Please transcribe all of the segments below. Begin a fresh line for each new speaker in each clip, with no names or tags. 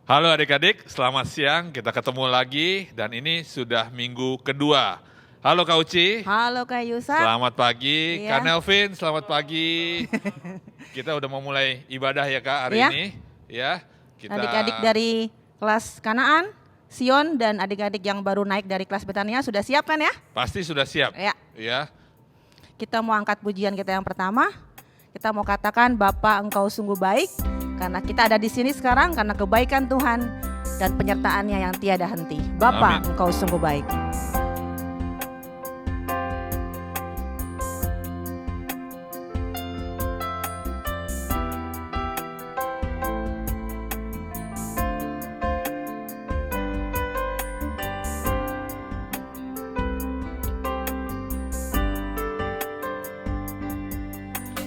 Halo adik-adik, selamat siang. Kita ketemu lagi dan ini sudah minggu kedua. Halo Kak Uci,
Halo Kak Yusak.
selamat pagi.
Iya.
Kak Nelvin, selamat pagi. Kita udah mau mulai ibadah ya Kak hari
Iya.
ini. Ya, kita
Adik-adik dari kelas Kanaan, Sion, dan adik-adik yang baru naik dari kelas Betania sudah siap kan ya?
pasti sudah siap.
Ya.
Ya,
Kita mau angkat pujian kita yang pertama. Kita mau katakan Bapa Engkau sungguh baik karena kita ada di sini sekarang karena kebaikan Tuhan dan penyertaannya yang tiada henti. Bapa
Amin.
Engkau sungguh baik.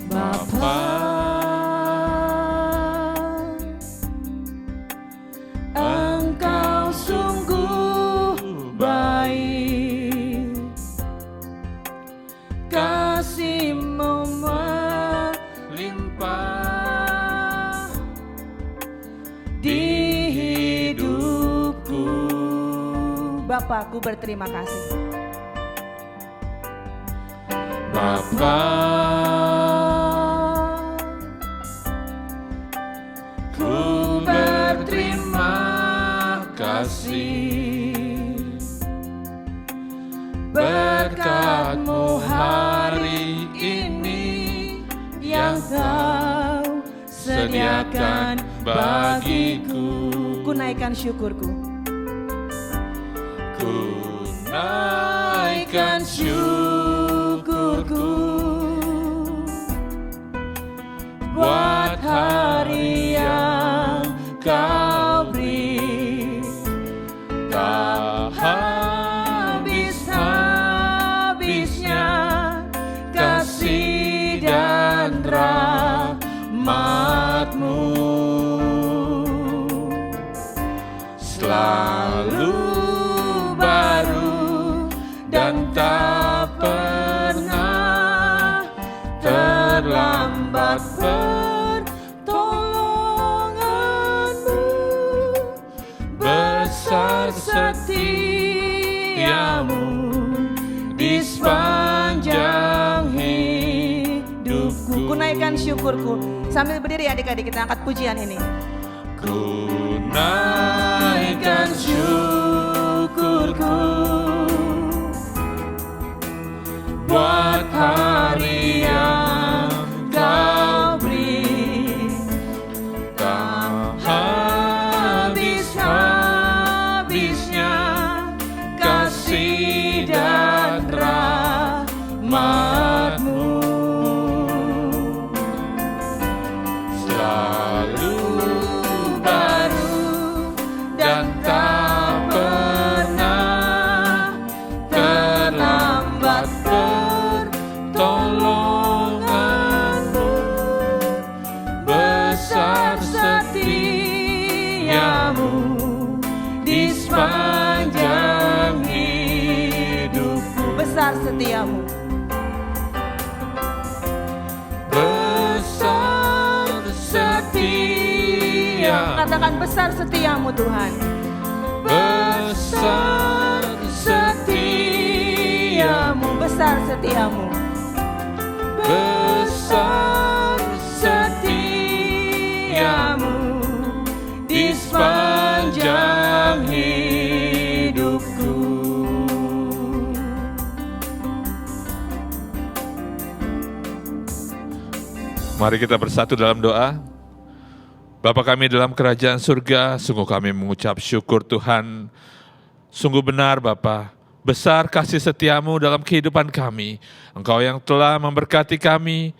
Bapa,
Engkau sungguh baik, kasih-Mu melimpah di hidupku. Bapakku berterima kasih.
Bapa, ku berterima kasih berkat-Mu hari ini yang Kau sediakan bagiku.
Ku naikkan syukurku.
Ku naikkan syukurku buat hari yang Kau beri, tak habis-habisnya kasih dan rahmat-Mu, selalu baru dan tak pernah terlambat pertolongan-Mu, besar setiamu di sepanjang hidupku.
Ku naikkan syukurku. Sambil berdiri adik-adik kita angkat pujian ini.
Ku naikkan syukurku buat hari yang Kau beri, tak habis-habisnya kasih dan rahmat-Mu, selalu baru dan tak pernah terlambat pertolongan-Mu, besar setiamu di sepanjang hidupku.
Besar setiamu.
Besar setia,
Katakan besar setiamu Tuhan.
besar setiamu,
Besar setiamu.
besar setiamu di sepanjang hidupku. Mari kita bersatu dalam doa. Bapa kami dalam kerajaan surga, sungguh kami mengucap syukur Tuhan. Sungguh benar Bapa, besar kasih setiamu dalam kehidupan kami. Engkau yang telah memberkati kami,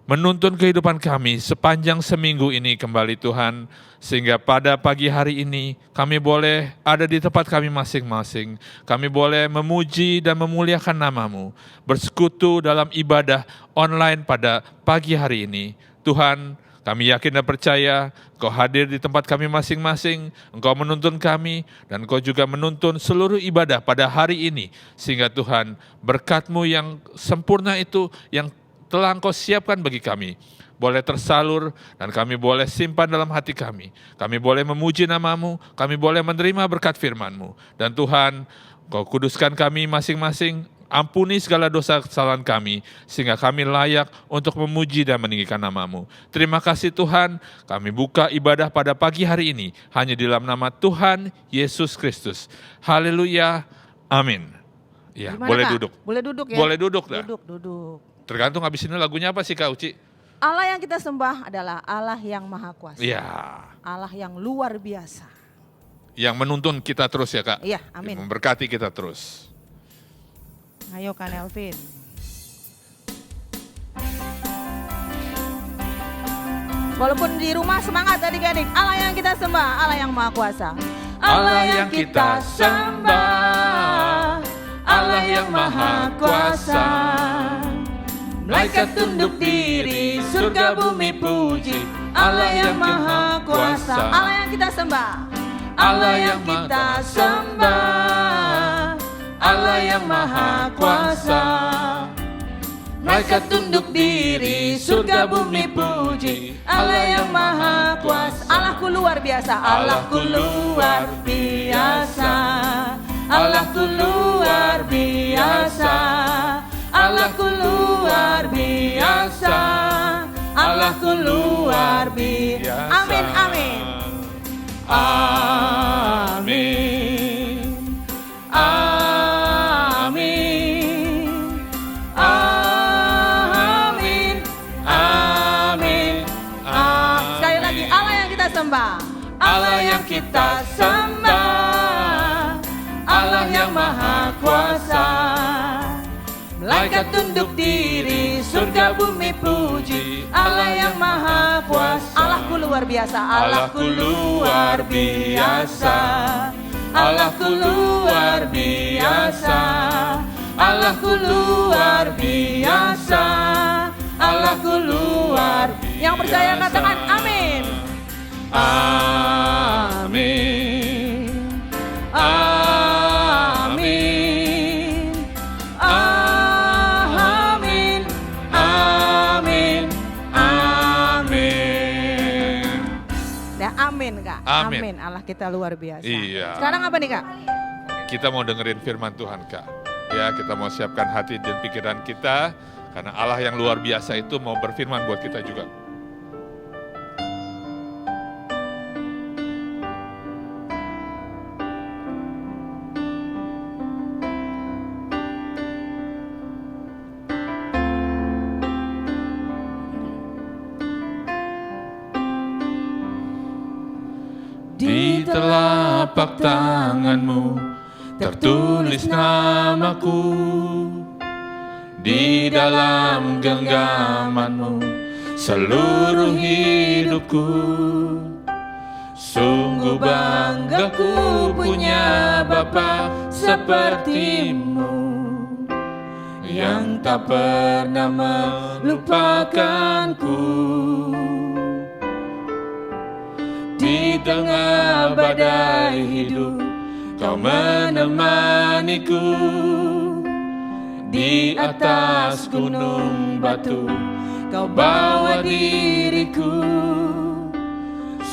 menuntun kehidupan kami sepanjang seminggu ini kembali Tuhan. Sehingga pada pagi hari ini kami boleh ada di tempat kami masing-masing. Kami boleh memuji dan memuliakan nama-Mu. Bersekutu dalam ibadah online pada pagi hari ini. Tuhan, kami yakin dan percaya Engkau hadir di tempat kami masing-masing, Engkau menuntun kami, dan Engkau juga menuntun seluruh ibadah pada hari ini. Sehingga Tuhan, berkat-Mu yang sempurna itu yang telah Engkau siapkan bagi kami, boleh tersalur, dan kami boleh simpan dalam hati kami. Kami boleh memuji nama-Mu, kami boleh menerima berkat firman-Mu. Dan Tuhan, Kau kuduskan kami masing-masing, ampuni segala dosa kesalahan kami, sehingga kami layak untuk memuji dan meninggikan nama-Mu. Terima kasih Tuhan, kami buka ibadah pada pagi hari ini, hanya di dalam nama Tuhan Yesus Kristus. Haleluya, amin. Ya,
Gimana,
boleh
Kak?
duduk.
Boleh duduk ya?
Boleh duduk dah.
Duduk.
Tergantung habis ini lagunya apa sih Kak Uci?
Allah yang kita sembah adalah Allah yang maha kuasa.
Iya.
Allah yang luar biasa.
Yang menuntun kita terus ya Kak.
Iya, amin.
Yang memberkati kita terus.
Ayo Kak Nelvin. Walaupun di rumah semangat adik-adik. Allah yang kita sembah, Allah yang maha kuasa.
Allah yang kita sembah, Allah yang maha kuasa.
Malaikat tunduk diri, surga bumi puji. Allah yang maha kuasa. Allah yang kita sembah, Allah yang kita sembah, Allah yang maha kuasa. Malaikat tunduk diri, surga bumi puji. Allah yang maha kuasa. Allahku luar biasa, Allahku luar biasa, Allahku luar biasa, Allahku luar biasa, Allahku luar biasa. Amin, amin. Amin. Amin. Amin. Amin. Sekali lagi, Allah yang kita sembah, Allah yang kita sembah, Allah yang maha kuasa. Malaikat tunduk diri, surga bumi puji. Allah yang maha kuasa. Allahku luar biasa, Allahku luar biasa, Allahku luar biasa, Allahku luar biasa, Allahku luar biasa. Yang percaya katakan amin. Amin. Amin. Amin. Amin. Amin. Ya amin Kak.
Amin.
Allah kita luar biasa.
Iya.
Sekarang apa nih Kak?
Kita mau dengerin firman Tuhan Kak. Ya, kita mau siapkan hati dan pikiran kita, karena Allah yang luar biasa itu mau berfirman buat kita juga. Di telapak tanganmu tertulis namaku, di dalam genggamanmu seluruh hidupku. Sungguh bangga ku punya Bapa sepertimu, yang tak pernah melupakanku. Di tengah badai hidup, Kau menemaniku. Di atas gunung batu, Kau bawa diriku.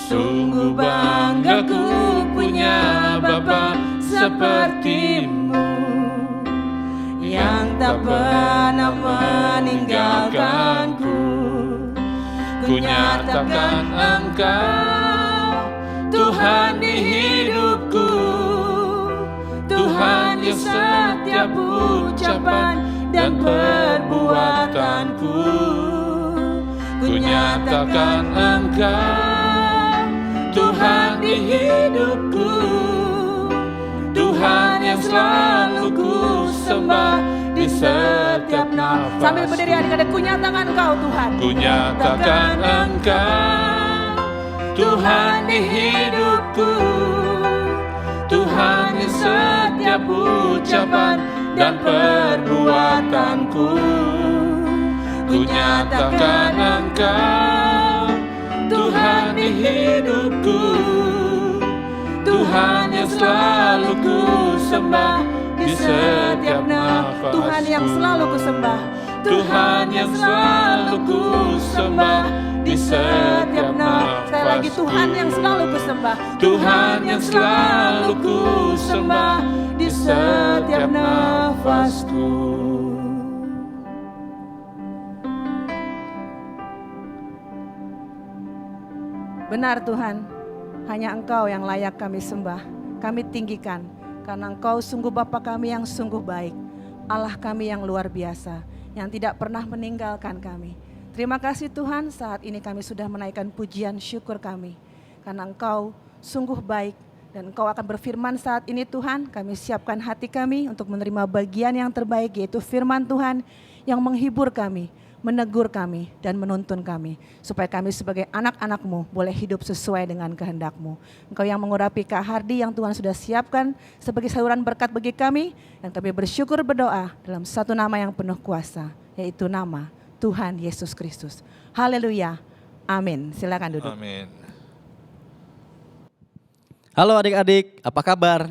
Sungguh bangga ku punya Bapa sepertimu, yang tak pernah meninggalkanku. Ku nyatakan Engkau Tuhan di hidupku, Tuhan yang setiap ucapan dan perbuatanku. Ku nyatakan Engkau Tuhan di hidupku, Tuhan yang selalu ku sembah di setiap nafas. Sambil berdiri adik-adik, ku nyatakan Engkau Tuhan. Ku nyatakan Engkau Tuhan di hidupku, Tuhan yang setiap ucapan dan perbuatanku. Ku nyatakan Engkau Tuhan di hidupku, Tuhan yang selalu ku sembah di setiap nafas. Tuhan yang selalu ku sembah, Tuhan yang selalu ku sembah di setiap nafasku.
Sekali lagi, Tuhan yang selalu ku sembah.
Tuhan yang selalu ku sembah di setiap nafasku.
Benar Tuhan, hanya Engkau yang layak kami sembah, kami tinggikan. Karena Engkau sungguh Bapa kami yang sungguh baik, Allah kami yang luar biasa, yang tidak pernah meninggalkan kami. Terima kasih Tuhan, saat ini kami sudah menaikkan pujian syukur kami. Karena Engkau sungguh baik dan Engkau akan berfirman saat ini Tuhan, kami siapkan hati kami untuk menerima bagian yang terbaik, yaitu firman Tuhan yang menghibur kami, menegur kami dan menuntun kami, supaya kami sebagai anak-anak-Mu boleh hidup sesuai dengan kehendak-Mu. Engkau yang mengurapi Kak Hardi yang Tuhan sudah siapkan sebagai saluran berkat bagi kami, dan kami bersyukur berdoa dalam satu nama yang penuh kuasa, yaitu nama Tuhan Yesus Kristus. Haleluya, amin. Silakan duduk.
Amin.
Halo adik-adik, apa kabar?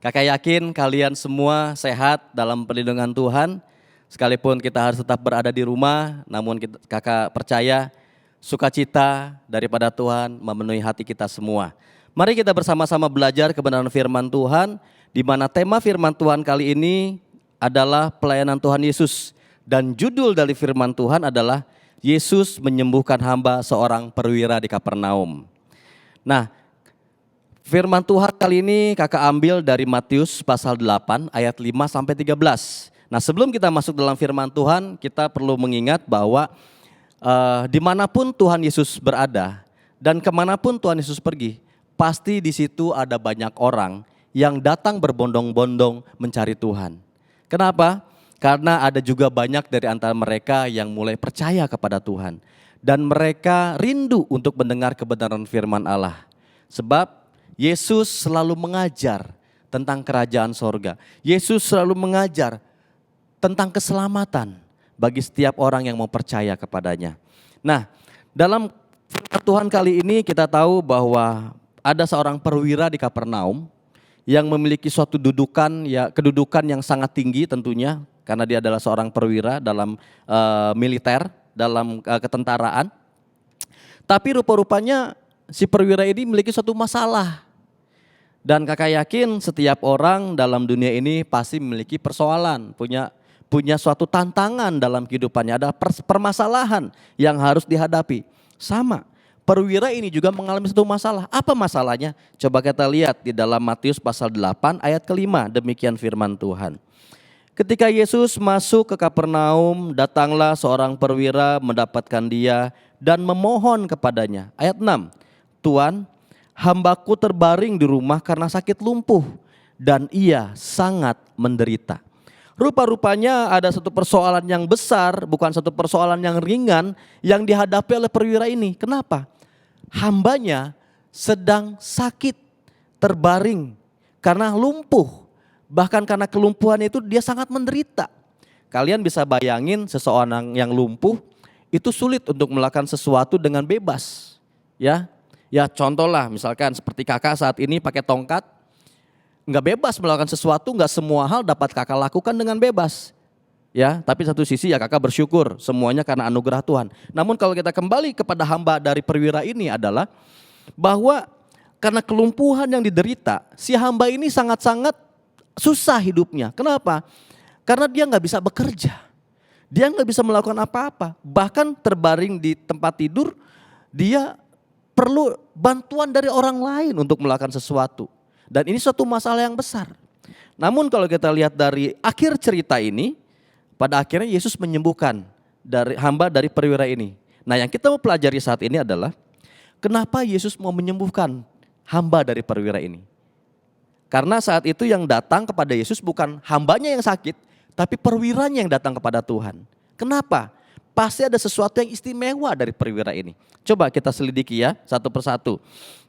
Kakak yakin kalian semua sehat dalam perlindungan Tuhan. Sekalipun kita harus tetap berada di rumah, namun kakak percaya sukacita daripada Tuhan memenuhi hati kita semua. Mari kita bersama-sama belajar kebenaran firman Tuhan, di mana tema firman Tuhan kali ini adalah pelayanan Tuhan Yesus. Dan judul dari firman Tuhan adalah Yesus menyembuhkan hamba seorang perwira di Kapernaum. Nah, firman Tuhan kali ini kakak ambil dari Matius pasal 8 ayat 5 sampai 13. Nah, sebelum kita masuk dalam firman Tuhan, kita perlu mengingat bahwa dimanapun Tuhan Yesus berada dan kemanapun Tuhan Yesus pergi, pasti di situ ada banyak orang yang datang berbondong-bondong mencari Tuhan. Kenapa? Karena ada juga banyak dari antara mereka yang mulai percaya kepada Tuhan. Dan mereka rindu untuk mendengar kebenaran firman Allah. Sebab Yesus selalu mengajar tentang kerajaan sorga. Yesus selalu mengajar tentang keselamatan bagi setiap orang yang mau percaya kepadanya. Nah, dalam firman Tuhan kali ini kita tahu bahwa ada seorang perwira di Kapernaum yang memiliki suatu kedudukan yang sangat tinggi tentunya, karena dia adalah seorang perwira dalam militer, dalam ketentaraan. Tapi rupa-rupanya si perwira ini memiliki suatu masalah. Dan kakak yakin setiap orang dalam dunia ini pasti memiliki persoalan, punya suatu tantangan dalam kehidupannya, ada permasalahan yang harus dihadapi. Sama, perwira ini juga mengalami satu masalah. Apa masalahnya? Coba kita lihat di dalam Matius pasal 8 ayat ke-5, demikian firman Tuhan. Ketika Yesus masuk ke Kapernaum, datanglah seorang perwira mendapatkan dia dan memohon kepadanya. Ayat 6, Tuan, hambaku terbaring di rumah karena sakit lumpuh dan ia sangat menderita. Rupa-rupanya ada satu persoalan yang besar, bukan satu persoalan yang ringan yang dihadapi oleh perwira ini. Kenapa? Hambanya sedang sakit, terbaring karena lumpuh. Bahkan karena kelumpuhan itu dia sangat menderita. Kalian bisa bayangin seseorang yang lumpuh itu sulit untuk melakukan sesuatu dengan bebas. Ya contoh lah misalkan seperti kakak saat ini pakai tongkat. Nggak bebas melakukan sesuatu, nggak semua hal dapat kakak lakukan dengan bebas. Ya, tapi satu sisi ya kakak bersyukur semuanya karena anugerah Tuhan. Namun kalau kita kembali kepada hamba dari perwira ini adalah bahwa karena kelumpuhan yang diderita, si hamba ini sangat-sangat susah hidupnya. Kenapa? Karena dia nggak bisa bekerja, dia nggak bisa melakukan apa-apa. Bahkan terbaring di tempat tidur, dia perlu bantuan dari orang lain untuk melakukan sesuatu. Dan ini suatu masalah yang besar. Namun kalau kita lihat dari akhir cerita ini, pada akhirnya Yesus menyembuhkan hamba dari perwira ini. Nah, yang kita mau pelajari saat ini adalah kenapa Yesus mau menyembuhkan hamba dari perwira ini. Karena saat itu yang datang kepada Yesus bukan hambanya yang sakit, tapi perwiranya yang datang kepada Tuhan. Kenapa? Pasti ada sesuatu yang istimewa dari perwira ini. Coba kita selidiki ya satu persatu.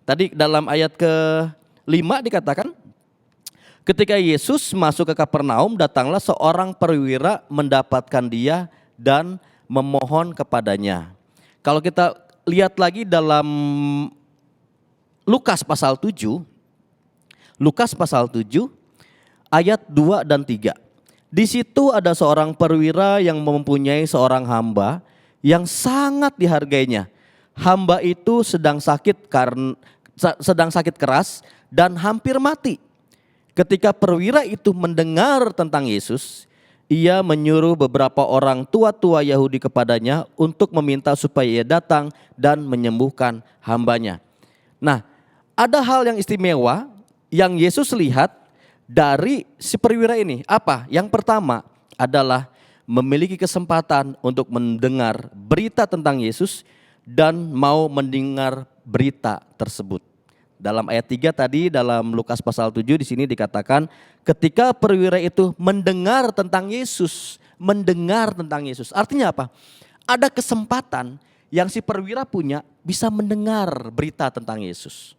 Tadi dalam ayat ke-5 dikatakan, ketika Yesus masuk ke Kapernaum, datanglah seorang perwira mendapatkan dia dan memohon kepadanya. Kalau kita lihat lagi dalam Lukas pasal 7 ayat 2 dan 3. Di situ ada seorang perwira yang mempunyai seorang hamba yang sangat dihargainya. Hamba itu sedang sakit keras dan hampir mati. Ketika perwira itu mendengar tentang Yesus, ia menyuruh beberapa orang tua-tua Yahudi kepadanya untuk meminta supaya ia datang dan menyembuhkan hambanya. Nah, ada hal yang istimewa yang Yesus lihat dari si perwira ini. Apa? Yang pertama adalah memiliki kesempatan untuk mendengar berita tentang Yesus dan mau mendengar berita tersebut. Dalam ayat 3 tadi dalam Lukas pasal 7 di sini dikatakan ketika perwira itu mendengar tentang Yesus, Artinya apa? Ada kesempatan yang si perwira punya bisa mendengar berita tentang Yesus.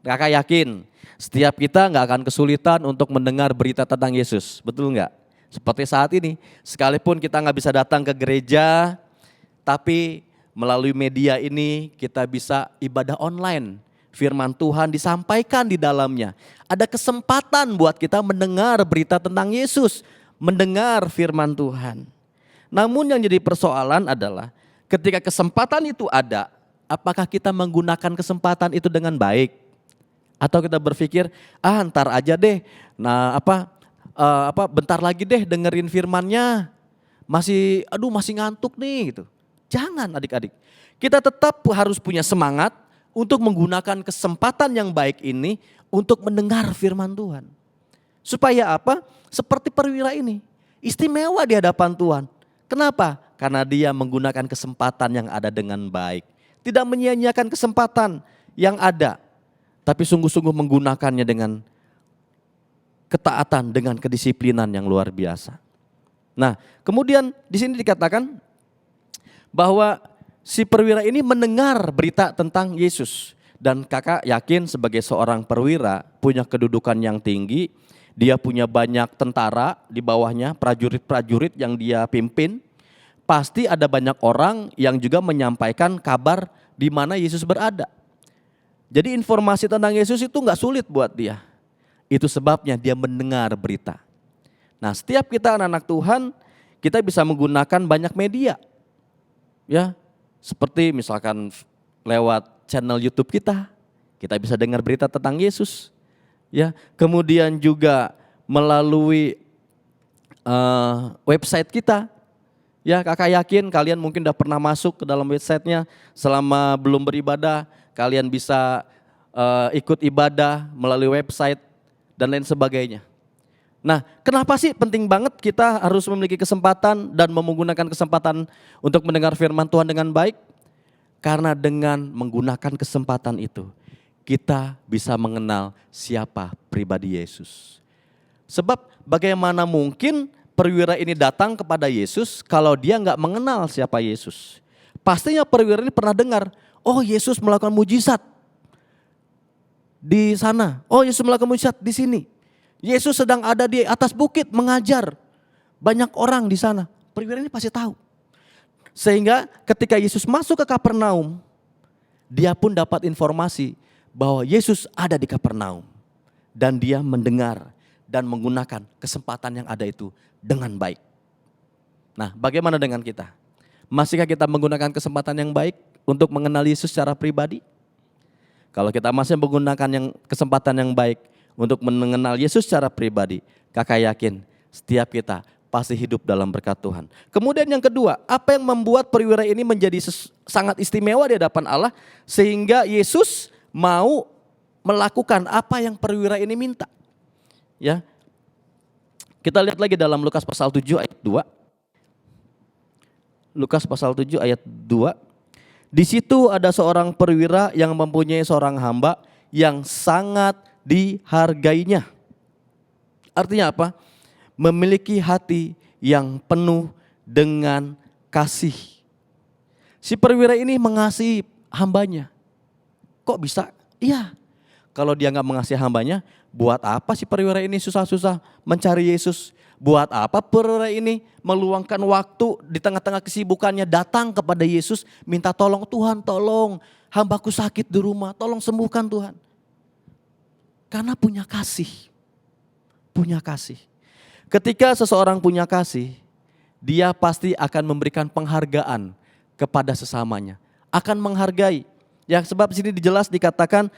Kakak yakin setiap kita nggak akan kesulitan untuk mendengar berita tentang Yesus, betul nggak? Seperti saat ini, sekalipun kita nggak bisa datang ke gereja, tapi melalui media ini kita bisa ibadah online. Firman Tuhan disampaikan di dalamnya. Ada kesempatan buat kita mendengar berita tentang Yesus, mendengar firman Tuhan. Namun yang jadi persoalan adalah ketika kesempatan itu ada, apakah kita menggunakan kesempatan itu dengan baik? Atau kita berpikir, ntar aja deh, bentar lagi deh dengerin firmannya, masih ngantuk nih gitu. Jangan adik-adik, kita tetap harus punya semangat untuk menggunakan kesempatan yang baik ini untuk mendengar firman Tuhan. Supaya apa? Seperti perwira ini, istimewa di hadapan Tuhan. Kenapa? Karena dia menggunakan kesempatan yang ada dengan baik. Tidak menyia-nyiakan kesempatan yang ada. Tapi sungguh-sungguh menggunakannya dengan ketaatan, dengan kedisiplinan yang luar biasa. Nah, kemudian di sini dikatakan bahwa si perwira ini mendengar berita tentang Yesus. Dan kakak yakin sebagai seorang perwira punya kedudukan yang tinggi, dia punya banyak tentara di bawahnya, prajurit-prajurit yang dia pimpin. Pasti ada banyak orang yang juga menyampaikan kabar di mana Yesus berada. Jadi informasi tentang Yesus itu gak sulit buat dia. Itu sebabnya dia mendengar berita. Nah, setiap kita anak-anak Tuhan, kita bisa menggunakan banyak media. Ya, seperti misalkan lewat channel YouTube kita bisa dengar berita tentang Yesus. Ya, kemudian juga melalui website kita. Ya, kakak yakin kalian mungkin udah pernah masuk ke dalam websitenya selama belum beribadah. Kalian bisa ikut ibadah melalui website dan lain sebagainya. Nah, kenapa sih penting banget kita harus memiliki kesempatan dan menggunakan kesempatan untuk mendengar firman Tuhan dengan baik? Karena dengan menggunakan kesempatan itu, kita bisa mengenal siapa pribadi Yesus. Sebab bagaimana mungkin perwira ini datang kepada Yesus kalau dia nggak mengenal siapa Yesus? Pastinya perwira ini pernah dengar, oh Yesus melakukan mujizat di sana. Oh Yesus melakukan mujizat di sini. Yesus sedang ada di atas bukit mengajar. Banyak orang di sana. Perwira ini pasti tahu. Sehingga ketika Yesus masuk ke Kapernaum, dia pun dapat informasi bahwa Yesus ada di Kapernaum. Dan dia mendengar dan menggunakan kesempatan yang ada itu dengan baik. Nah, bagaimana dengan kita? Masihkah kita menggunakan kesempatan yang baik untuk mengenal Yesus secara pribadi? Kalau kita masih menggunakan kesempatan yang baik untuk mengenal Yesus secara pribadi, kakak yakin setiap kita pasti hidup dalam berkat Tuhan. Kemudian yang kedua, apa yang membuat perwira ini menjadi sangat istimewa di hadapan Allah sehingga Yesus mau melakukan apa yang perwira ini minta? Ya. Kita lihat lagi dalam Lukas pasal 7 ayat 2. Lukas pasal 7 ayat 2. Di situ ada seorang perwira yang mempunyai seorang hamba yang sangat dihargainya. Artinya apa? Memiliki hati yang penuh dengan kasih. Si perwira ini mengasihi hambanya. Kok bisa? Iya. Kalau dia nggak mengasihi hambanya, buat apa si perwira ini susah-susah mencari Yesus? Buat apa perwira ini meluangkan waktu di tengah-tengah kesibukannya datang kepada Yesus minta tolong, Tuhan tolong hambaku sakit di rumah, tolong sembuhkan Tuhan. Karena punya kasih. Punya kasih. Ketika seseorang punya kasih, dia pasti akan memberikan penghargaan kepada sesamanya. Akan menghargai. Ya, sebab di sini jelas dikatakan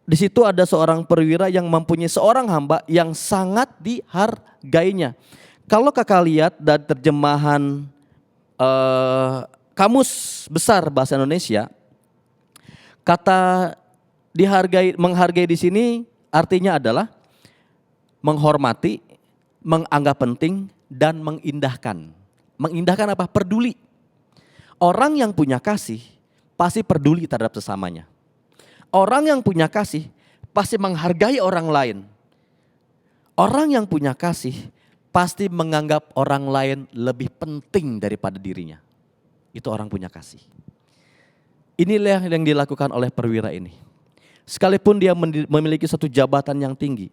di situ ada seorang perwira yang mempunyai seorang hamba yang sangat dihargainya. Kalau kakak lihat dari terjemahan Kamus Besar Bahasa Indonesia, kata menghargai di sini artinya adalah menghormati, menganggap penting, dan mengindahkan. Mengindahkan apa? Peduli. Orang yang punya kasih pasti peduli terhadap sesamanya. Orang yang punya kasih pasti menghargai orang lain. Orang yang punya kasih pasti menganggap orang lain lebih penting daripada dirinya. Itu orang punya kasih. Inilah yang dilakukan oleh perwira ini. Sekalipun dia memiliki satu jabatan yang tinggi,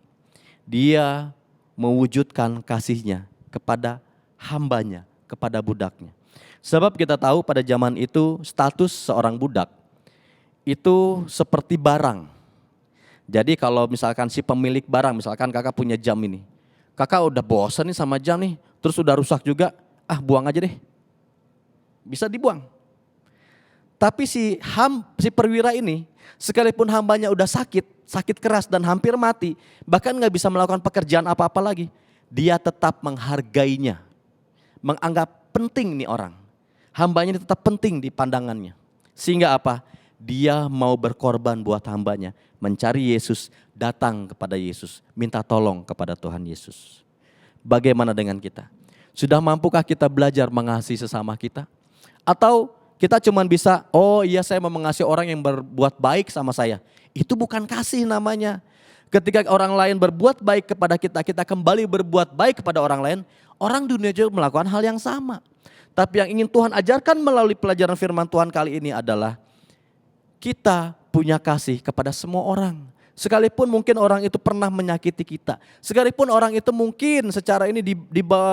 dia mewujudkan kasihnya kepada hambanya, kepada budaknya. Sebab kita tahu pada zaman itu status seorang budak itu seperti barang. Jadi kalau misalkan si pemilik barang, misalkan kakak punya jam ini. Kakak udah bosan nih sama jam nih, terus udah rusak juga, buang aja deh. Bisa dibuang. Tapi si perwira ini, sekalipun hambanya udah sakit keras dan hampir mati, bahkan gak bisa melakukan pekerjaan apa-apa lagi, dia tetap menghargainya. Menganggap penting nih orang. Hambanya ini tetap penting di pandangannya. Sehingga apa? Dia mau berkorban buat hambanya, mencari Yesus, datang kepada Yesus, minta tolong kepada Tuhan Yesus. Bagaimana dengan kita? Sudah mampukah kita belajar mengasihi sesama kita? Atau kita cuma bisa, oh iya saya mau mengasihi orang yang berbuat baik sama saya. Itu bukan kasih namanya. Ketika orang lain berbuat baik kepada kita, kita kembali berbuat baik kepada orang lain. Orang dunia juga melakukan hal yang sama. Tapi yang ingin Tuhan ajarkan melalui pelajaran firman Tuhan kali ini adalah kita punya kasih kepada semua orang. Sekalipun mungkin orang itu pernah menyakiti kita. Sekalipun orang itu mungkin secara ini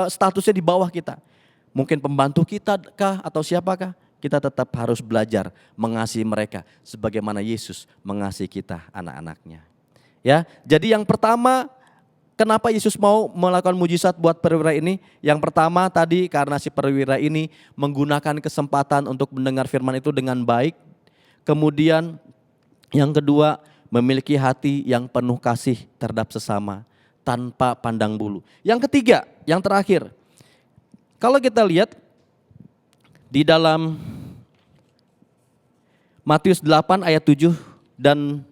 statusnya di bawah kita. Mungkin pembantu kita kah atau siapakah? Kita tetap harus belajar mengasihi mereka sebagaimana Yesus mengasihi kita anak-anaknya. Ya, jadi yang pertama, kenapa Yesus mau melakukan mujizat buat perwira ini? Yang pertama tadi karena si perwira ini menggunakan kesempatan untuk mendengar firman itu dengan baik. Kemudian yang kedua, memiliki hati yang penuh kasih terhadap sesama tanpa pandang bulu. Yang ketiga, yang terakhir, kalau kita lihat di dalam Matius 8 ayat 7 dan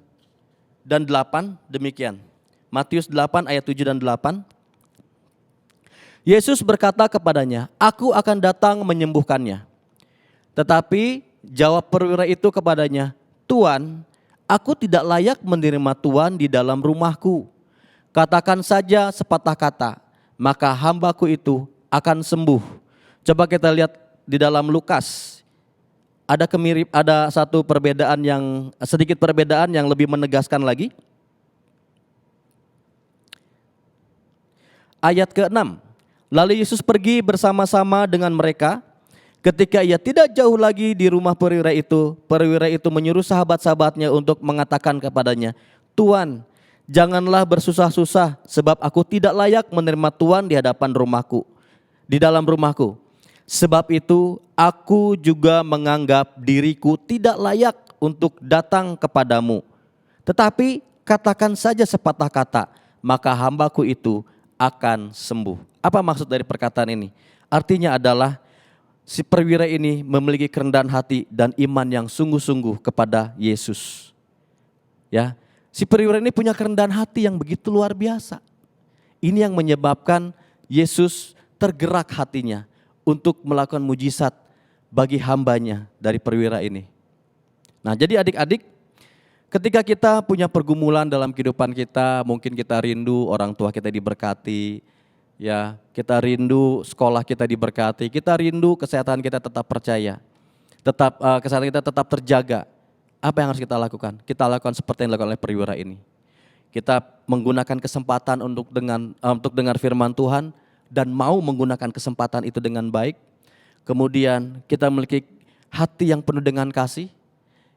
8 demikian. Matius 8 ayat 7 dan 8. Yesus berkata kepadanya, "Aku akan datang menyembuhkannya." Tetapi jawab perwira itu kepadanya, "Tuan, aku tidak layak menerima Tuan di dalam rumahku. Katakan saja sepatah kata, maka hambaku itu akan sembuh." Coba kita lihat di dalam Lukas. Ada satu perbedaan sedikit perbedaan yang lebih menegaskan lagi. Ayat ke-6. Lalu Yesus pergi bersama-sama dengan mereka. Ketika ia tidak jauh lagi di rumah perwira itu menyuruh sahabat-sahabatnya untuk mengatakan kepadanya, "Tuan, janganlah bersusah-susah sebab aku tidak layak menerima Tuan di dalam rumahku. Sebab itu aku juga menganggap diriku tidak layak untuk datang kepadamu. Tetapi katakan saja sepatah kata, maka hambaku itu akan sembuh." Apa maksud dari perkataan ini? Artinya adalah si perwira ini memiliki kerendahan hati dan iman yang sungguh-sungguh kepada Yesus. Ya, si perwira ini punya kerendahan hati yang begitu luar biasa. Ini yang menyebabkan Yesus tergerak hatinya untuk melakukan mujizat bagi hambanya dari perwira ini. Nah, jadi adik-adik, ketika kita punya pergumulan dalam kehidupan kita, mungkin kita rindu orang tua kita diberkati, ya, kita rindu sekolah kita diberkati, kita rindu kesehatan kita tetap percaya, kesehatan kita tetap terjaga. Apa yang harus kita lakukan? Kita lakukan seperti yang dilakukan oleh perwira ini. Kita menggunakan kesempatan untuk dengar firman Tuhan dan mau menggunakan kesempatan itu dengan baik. Kemudian kita memiliki hati yang penuh dengan kasih.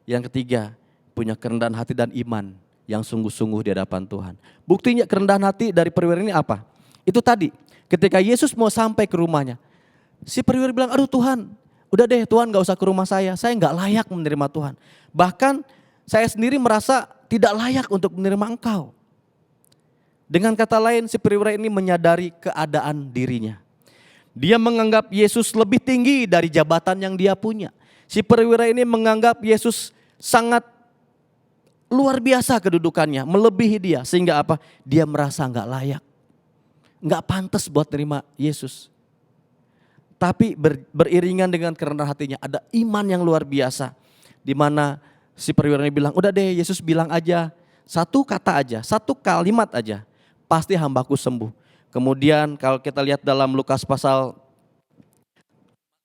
Yang ketiga, punya kerendahan hati dan iman yang sungguh-sungguh di hadapan Tuhan. Buktinya kerendahan hati dari perwira ini apa? Itu tadi, ketika Yesus mau sampai ke rumahnya, si perwira bilang, aduh Tuhan, udah deh Tuhan gak usah ke rumah saya gak layak menerima Tuhan. Bahkan saya sendiri merasa tidak layak untuk menerima Engkau. Dengan kata lain, si perwira ini menyadari keadaan dirinya. Dia menganggap Yesus lebih tinggi dari jabatan yang dia punya. Si perwira ini menganggap Yesus sangat luar biasa kedudukannya, melebihi dia. Sehingga apa? Dia merasa gak layak. Gak pantas buat terima Yesus. Tapi beriringan dengan kerendahan hatinya ada iman yang luar biasa. Di mana si perwira ini bilang, udah deh Yesus bilang aja, satu kata aja, satu kalimat aja, pasti hambaku sembuh. Kemudian kalau kita lihat dalam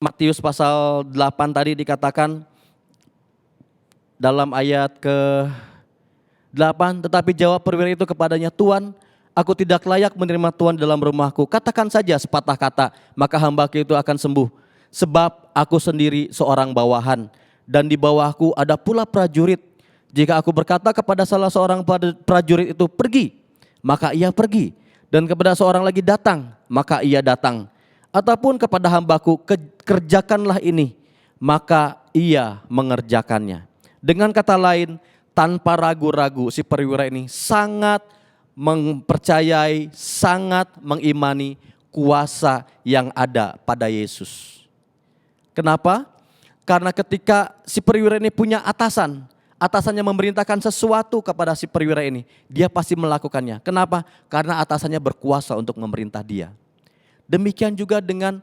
Matius pasal 8 tadi dikatakan dalam ayat ke-8, tetapi jawab perwira itu kepadanya, Tuhan, aku tidak layak menerima Tuhan dalam rumahku. Katakan saja sepatah kata, maka hambaku itu akan sembuh. Sebab aku sendiri seorang bawahan, dan di bawahku ada pula prajurit. Jika aku berkata kepada salah seorang prajurit itu pergi, maka ia pergi. Dan kepada seorang lagi datang, maka ia datang. Ataupun kepada hambaku, kerjakanlah ini, maka ia mengerjakannya. Dengan kata lain, tanpa ragu-ragu si perwira ini sangat mempercayai, sangat mengimani kuasa yang ada pada Yesus. Kenapa? Karena ketika si perwira ini punya atasannya memerintahkan sesuatu kepada si perwira ini, dia pasti melakukannya. Kenapa? Karena atasannya berkuasa untuk memerintah dia. Demikian juga dengan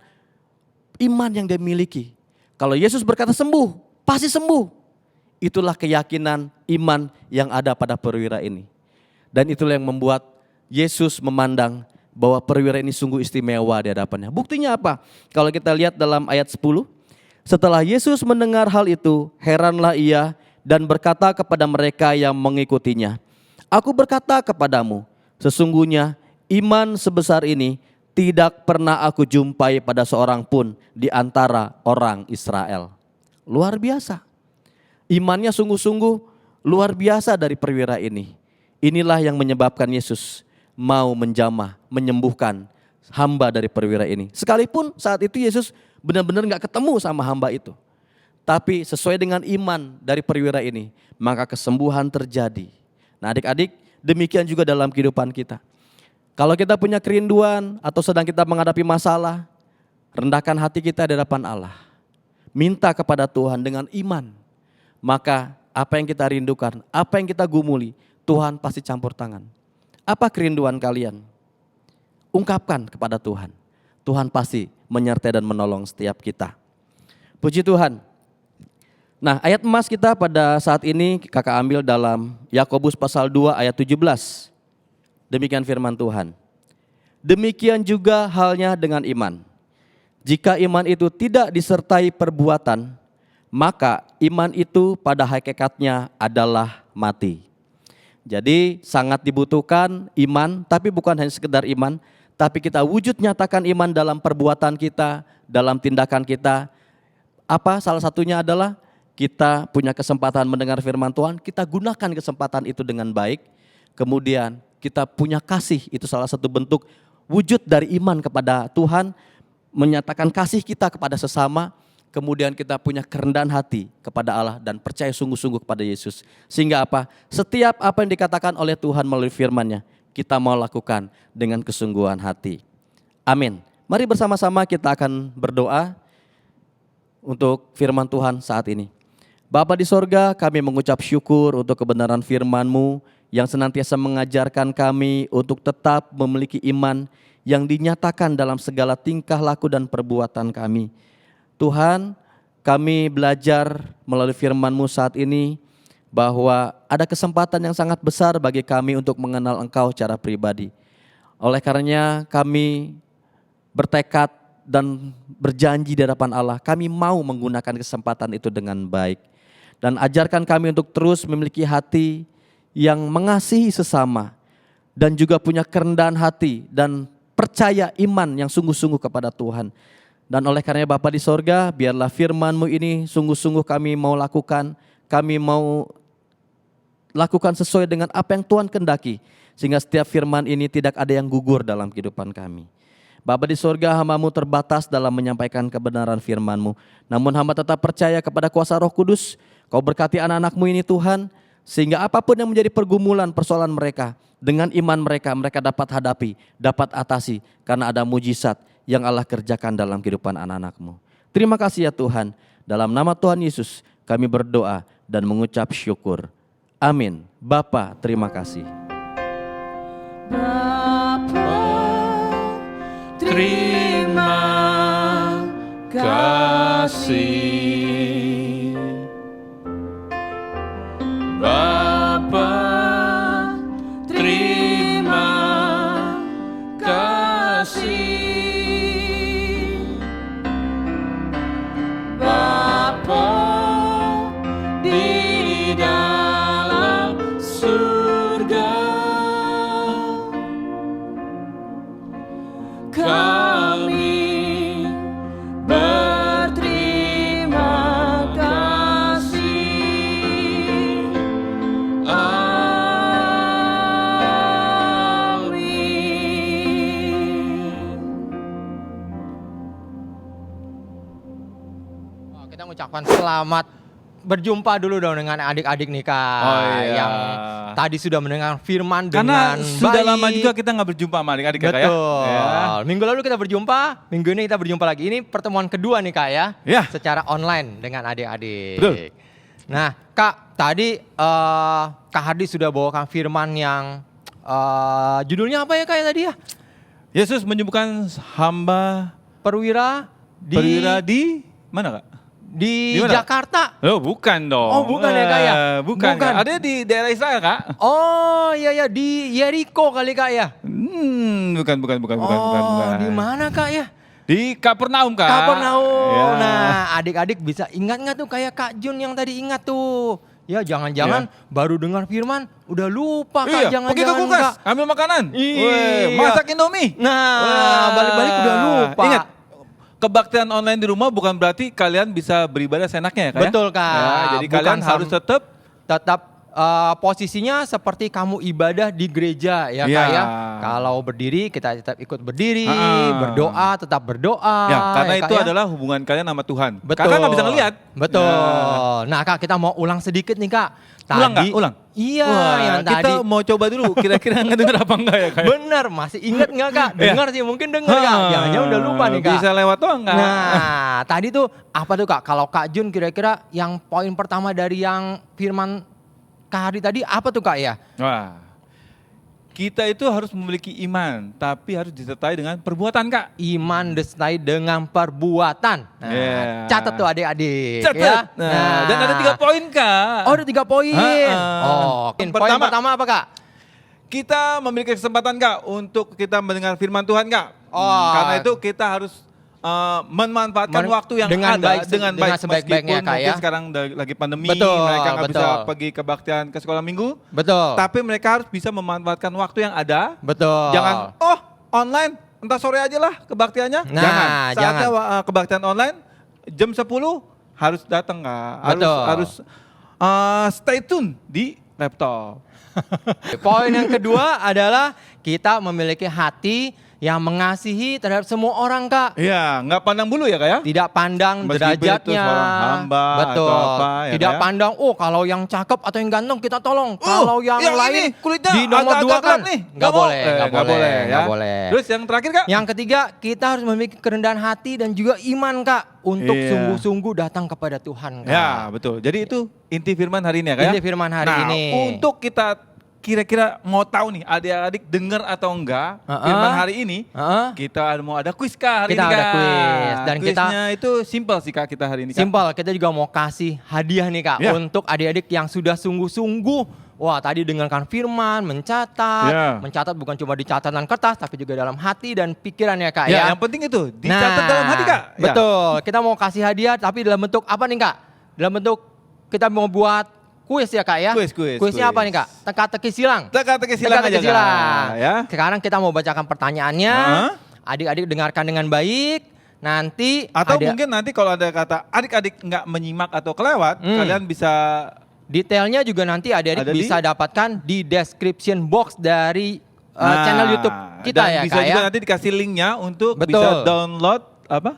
iman yang dia miliki. Kalau Yesus berkata sembuh, pasti sembuh. Itulah keyakinan iman yang ada pada perwira ini. Dan itulah yang membuat Yesus memandang bahwa perwira ini sungguh istimewa di hadapannya. Buktinya apa? Kalau kita lihat dalam ayat 10, setelah Yesus mendengar hal itu, heranlah ia dan berkata kepada mereka yang mengikutinya, aku berkata kepadamu, sesungguhnya iman sebesar ini tidak pernah aku jumpai pada seorang pun di antara orang Israel. Luar biasa. Imannya sungguh-sungguh luar biasa dari perwira ini. Inilah yang menyebabkan Yesus mau menjamah, menyembuhkan hamba dari perwira ini. Sekalipun saat itu Yesus benar-benar gak ketemu sama hamba itu. Tapi sesuai dengan iman dari perwira ini, maka kesembuhan terjadi. Nah adik-adik, demikian juga dalam kehidupan kita. Kalau kita punya kerinduan atau sedang kita menghadapi masalah, rendahkan hati kita di hadapan Allah. Minta kepada Tuhan dengan iman. Maka apa yang kita rindukan, apa yang kita gumuli, Tuhan pasti campur tangan. Apa kerinduan kalian? Ungkapkan kepada Tuhan. Tuhan pasti menyertai dan menolong setiap kita. Puji Tuhan. Nah, ayat emas kita pada saat ini kakak ambil dalam Yakobus pasal 2 ayat 17. Demikian firman Tuhan. Demikian juga halnya dengan iman. Jika iman itu tidak disertai perbuatan, maka iman itu pada hakikatnya adalah mati. Jadi sangat dibutuhkan iman, tapi bukan hanya sekedar iman, tapi kita wujud nyatakan iman dalam perbuatan kita, dalam tindakan kita. Apa? Salah satunya adalah kita punya kesempatan mendengar firman Tuhan, kita gunakan kesempatan itu dengan baik. Kemudian kita punya kasih, itu salah satu bentuk wujud dari iman kepada Tuhan, menyatakan kasih kita kepada sesama. Kemudian kita punya kerendahan hati kepada Allah dan percaya sungguh-sungguh kepada Yesus. Sehingga apa? Setiap apa yang dikatakan oleh Tuhan melalui firman-Nya, kita mau lakukan dengan kesungguhan hati. Amin. Mari bersama-sama kita akan berdoa untuk firman Tuhan saat ini. Bapa di sorga, kami mengucap syukur untuk kebenaran firman-Mu yang senantiasa mengajarkan kami untuk tetap memiliki iman yang dinyatakan dalam segala tingkah laku dan perbuatan kami. Tuhan, kami belajar melalui firman-Mu saat ini bahwa ada kesempatan yang sangat besar bagi kami untuk mengenal Engkau secara pribadi. Oleh karenanya kami bertekad dan berjanji di hadapan Allah, kami mau menggunakan kesempatan itu dengan baik. Dan ajarkan kami untuk terus memiliki hati yang mengasihi sesama dan juga punya kerendahan hati dan percaya iman yang sungguh-sungguh kepada Tuhan. Dan oleh karena Bapa di sorga, biarlah firman-Mu ini sungguh-sungguh kami mau lakukan, kami mau lakukan sesuai dengan apa yang Tuhan kehendaki. Sehingga setiap firman ini tidak ada yang gugur dalam kehidupan kami. Bapa di sorga, hamba-Mu terbatas dalam menyampaikan kebenaran firman-Mu. Namun hamba tetap percaya kepada kuasa Roh Kudus. Kau berkati anak-anak-Mu ini Tuhan, sehingga apapun yang menjadi pergumulan persoalan mereka, dengan iman mereka, mereka dapat hadapi, dapat atasi, karena ada mujizat yang Allah kerjakan dalam kehidupan anak-anak-Mu. Terima kasih ya Tuhan, dalam nama Tuhan Yesus kami berdoa dan mengucap syukur. Amin. Bapa, terima kasih.
Bapa,
Terima kasih Bapa, terima kasih Bapa di dalam surga. Kami berterima kasih. Amin.
Kita mengucapkan selamat berjumpa dulu dong dengan adik-adik nih Kak.
Oh, iya.
Yang tadi sudah mendengar firman
Karena
dengan
sudah
baik.
lama juga kita nggak berjumpa sama adik-adik ya, Kak, ya.
Betul.
Ya.
Minggu lalu kita berjumpa, minggu ini kita berjumpa lagi. Ini pertemuan kedua nih Kak ya.
Ya.
Secara online dengan adik-adik.
Betul.
Nah Kak, tadi Kak Hardi sudah bawakan firman yang judulnya apa ya Kak ya tadi ya?
Yesus menyembuhkan hamba
Perwira
di mana, Kak?
di
Di mana?
Jakarta.
Oh, bukan dong.
Oh, bukan ya, Kak, ya?
Bukan.
Bukan.
Kak. Ada di daerah Israel, Kak.
Oh iya di Yeriko kali Kak ya.
Bukan.
Di mana Kak ya?
Di Kapernaum, Kak.
Kapernaum.
Ya.
Nah, adik-adik bisa ingat nggak tuh kayak Kak Jun yang tadi ingat tuh? Ya jangan-jangan baru dengar firman udah lupa Kak.
Iya, pergi ke
Jangan-jangan
kulkas,
Kak.
ambil makanan.
Iya.
Weh, masak Indomie.
Nah, balik-balik udah lupa.
Ingat, kebaktian online di rumah bukan berarti kalian bisa beribadah seenaknya ya, Kak?
Betul, Kak.
Ya, jadi
Bukan
kalian harus tetap
posisinya seperti kamu ibadah di gereja ya Kak
Iya.
ya. Kalau berdiri kita tetap ikut berdiri,
Ah.
berdoa tetap berdoa.
ya, karena
Kak,
itu
ya.
adalah hubungan kalian sama Tuhan.
Betul.
Kakak nggak bisa ngelihat.
Betul. Nah Kak, kita mau ulang sedikit nih Kak.
Ulang nggak? Ulang?
Iya,
Wah,
yang
kita
tadi.
mau coba dulu kira-kira ngedenger apa enggak ya, Kak?
Bener, masih inget nggak Kak? Dengar sih, mungkin dengar Kak. Jangan-jangan udah lupa nih Kak.
Bisa lewat doang, Kak.
Nah, tadi tuh apa tuh Kak? Kalau Kak Jun kira-kira yang poin pertama dari yang firman Kak Hardi tadi apa tuh Kak ya?
Wah. Kita itu harus memiliki iman, tapi harus disertai dengan perbuatan, Kak.
Iman disertai dengan perbuatan. Nah,
Yeah.
catat tuh adik-adik.
Catat.
Ya.
Nah, dan ada 3 poin, Kak.
Oh, ada 3 poin. Oh,
Yang
poin pertama apa Kak?
Kita memiliki kesempatan, Kak, untuk kita mendengar firman Tuhan, Kak.
Oh.
Karena itu kita harus memanfaatkan waktu yang
dengan
ada
baik,
dengan
dengan
baik.
sebaik-baiknya,
Meskipun
Kak,
mungkin
ya.
sekarang lagi pandemi,
Betul,
mereka nggak bisa
betul.
pergi kebaktian ke sekolah minggu.
Betul.
Tapi mereka harus bisa memanfaatkan waktu yang ada.
Betul.
Jangan, online, entar sore aja lah kebaktiannya.
Nah,
jangan. Saatnya
jangan.
kebaktian online, jam 10 harus datang, Kak.
Betul.
Harus stay tune di laptop.
Poin yang kedua adalah kita memiliki hati yang mengasihi terhadap semua orang Kak.
Iya, nggak pandang bulu ya, Kak ya?
Tidak pandang
Meskipun itu
derajatnya.
seorang hamba
Betul.
atau apa, ya,
Tidak
Kak ya?
pandang, kalau yang cakep atau yang ganteng kita tolong. Kalau yang
ini
lain
kulitnya
di nomor
agak-agak
2 kan.
gelap nih.
Nggak
mau.
boleh, nggak
nggak boleh, ya.
nggak boleh.
Terus yang terakhir, Kak?
Yang ketiga, kita harus memiliki kerendahan hati dan juga iman Kak. Untuk
Iya.
sungguh-sungguh datang kepada Tuhan Kak.
Ya, betul. Jadi itu inti firman hari ini ya, Kak ya?
Inti firman hari
nah,
ini.
untuk kita kira-kira mau tahu nih adik-adik dengar atau enggak firman hari ini, kita mau ada kuis, Kak, hari
Kita
ini,
ada
Kak.
kuis. Dan
Kuisnya itu simpel sih, Kak, kita hari ini, Kak.
Simpel, kita juga mau kasih hadiah nih Kak.
Ya.
Untuk adik-adik yang sudah sungguh-sungguh. Wah, tadi dengarkan firman, mencatat.
Ya.
Mencatat bukan cuma di catatan kertas, tapi juga dalam hati dan pikiran ya Kak
Ya,
ya.
yang penting itu dicatat dalam hati, Kak. Ya.
Betul, kita mau kasih hadiah tapi dalam bentuk apa nih Kak? Dalam bentuk kita mau buat kuis ya Kak ya. Kuisnya apa nih Kak? Teka-teki silang.
Teka-teki silang aja, Kak. Ya.
Sekarang kita mau bacakan pertanyaannya. Adik-adik dengarkan dengan baik. Nanti
Atau
ada
mungkin nanti kalau ada kata adik-adik nggak menyimak atau kelewat, kalian bisa
Detailnya juga nanti adik-adik
Ada
bisa dapatkan di description box dari channel YouTube kita
dan
ya
bisa
Kak
juga
ya.
nanti dikasih linknya untuk
Betul.
bisa download apa?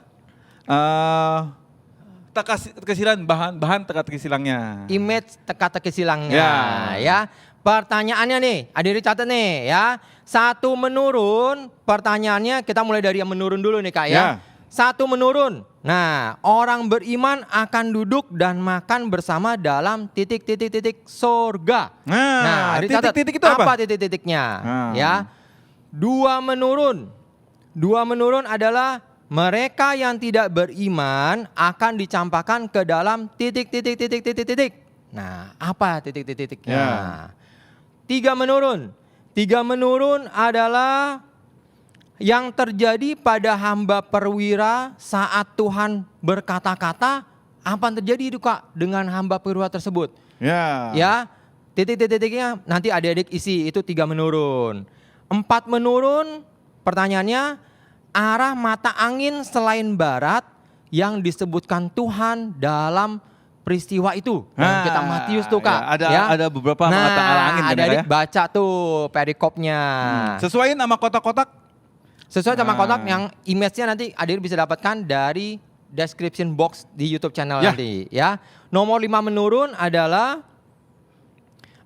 Teka-teki silang, bahan teka-teki silangnya.
Image teka-teki silangnya
Ya.
ya. Pertanyaannya nih, adik-adik catat nih ya. 1 menurun, pertanyaannya kita mulai dari yang menurun dulu nih Kak ya.
Ya.
1 menurun. Nah, orang beriman akan duduk dan makan bersama dalam titik-titik-titik surga.
Nah,
adik catat,
titik-titik itu apa?
titik-titiknya?
Nah.
Ya. 2 menurun. 2 menurun adalah mereka yang tidak beriman akan dicampakkan ke dalam titik-titik-titik-titik-titik. Nah, apa titik-titik-titiknya?
Ya.
3 menurun. 3 menurun adalah yang terjadi pada hamba perwira saat Tuhan berkata-kata, apa yang terjadi itu Kak dengan hamba perwira tersebut?
Ya.
Ya, titik-titiknya nanti adik-adik isi, itu 3 menurun. 4 menurun, pertanyaannya, arah mata angin selain barat yang disebutkan Tuhan dalam peristiwa itu. Dalam kitab Matius tuh Kak.
Ya, ada beberapa mata arah angin kan ya,
adik-adik
Kak, ya?
baca tuh perikopnya.
Sesuaiin sama kotak-kotak.
Sesuai sama kotak yang image-nya nanti adik bisa dapatkan dari description box di YouTube channel
Ya.
nanti ya. Nomor 5 menurun adalah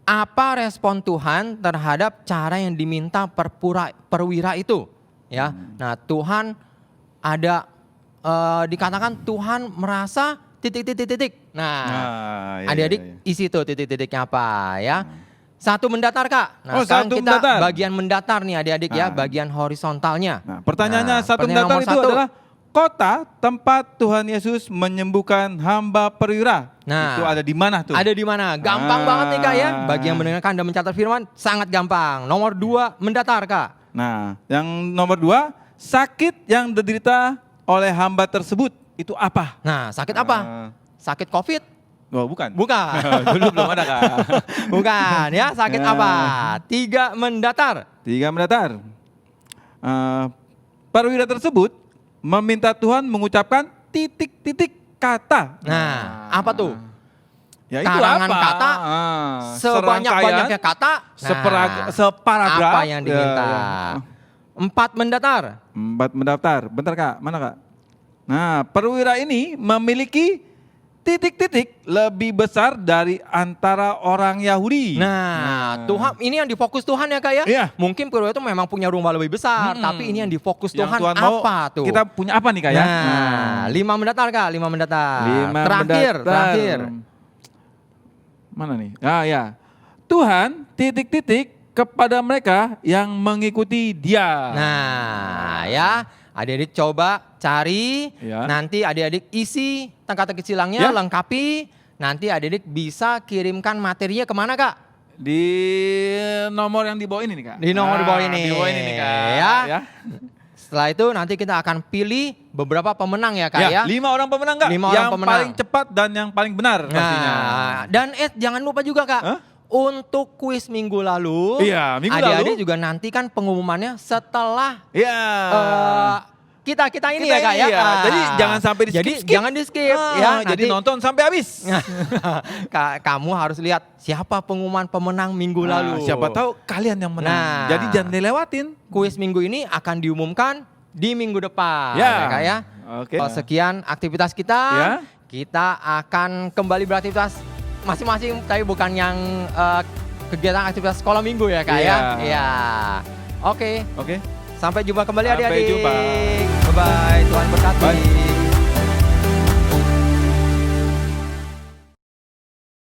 apa respon Tuhan terhadap cara yang diminta perwira itu ya. Nah, Tuhan ada dikatakan Tuhan merasa titik-titik-titik. Nah,
ya,
adik-adik isi tuh titik-titiknya apa ya. 1 mendatar Kak. Nah,
Oh,
sekarang
1
kita
mendatar.
bagian mendatar nih adik-adik ya,
Nah.
bagian horizontalnya.
Nah, pertanyaannya
Nah,
satu
pertanyaan
mendatar
nomor
itu
1.
adalah kota tempat Tuhan Yesus menyembuhkan hamba perwira.
Nah,
itu ada di mana tuh?
Ada di mana? Gampang banget nih Kak ya. Bagi yang mendengarkan dan mencatat firman sangat gampang. Nomor 2 mendatar Kak.
Nah, yang nomor 2, sakit yang diderita oleh hamba tersebut itu apa?
Nah, sakit apa? Sakit COVID?
Oh, bukan.
Bukan.
Dulu belum ada, Kak.
Bukan ya, sakit
Ya.
apa? 3 mendatar.
3 mendatar. Perwira tersebut meminta Tuhan mengucapkan titik-titik kata.
Nah, apa tuh?
Ya itu
Karangan
apa?
kata, sebanyak-banyaknya kata.
separagraf.
Apa yang diminta?
Ya.
4 mendatar.
4 mendaftar. Bentar Kak, mana Kak? Nah, perwira ini memiliki titik-titik lebih besar dari antara orang Yahudi.
Nah, Tuhan ini yang difokus Tuhan ya Kak ya.
Iya.
Mungkin perwira itu memang punya rumah lebih besar, tapi ini yang difokus
Yang
Tuhan,
mau
apa tuh?
kita punya apa nih Kak ya?
Nah, 5 mendatar Kak, 5 mendatar.
5
terakhir.
Mana nih? Ah ya. Tuhan titik-titik kepada mereka yang mengikuti Dia.
Nah, ya, adik-adik coba cari,
Ya.
nanti adik-adik isi teka-teki silangnya,
Ya.
lengkapi, nanti adik-adik bisa kirimkan materinya kemana Kak?
Di nomor yang di bawah ini nih Kak.
Di nomor di bawah ini.
Di bawah ini nih Kak.
Ya. Setelah itu nanti kita akan pilih beberapa pemenang ya Kak ya.
5 orang pemenang Kak.
5 orang
yang
pemenang.
paling cepat dan yang paling benar pastinya.
Nah, dan jangan lupa juga Kak,
Hah?
untuk kuis minggu lalu,
Iya, minggu
adik-adik
lalu.
juga nantikan pengumumannya setelah
Iya.
kita ini
Kita
ya Kak
ini
ya.
ya. Jadi jangan sampai di
Jadi
skip-skip.
jangan di skip ya.
Jadi nonton sampai habis.
Kamu harus lihat siapa pengumuman pemenang minggu lalu.
Siapa tahu kalian yang menang.
Nah.
Jadi jangan dilewatin.
Kuis minggu ini akan diumumkan di minggu depan.
Ya.
Kak ya.
Oke.
Sekian aktivitas kita.
Ya.
Kita akan kembali beraktivitas masing-masing, tapi bukan yang kegiatan aktivitas sekolah minggu ya Kak
Iya.
ya. Iya. Oke.
Oke.
Sampai jumpa kembali
Sampai
adik-adik.
jumpa.
Bye-bye. Tuhan berkati.
Bye.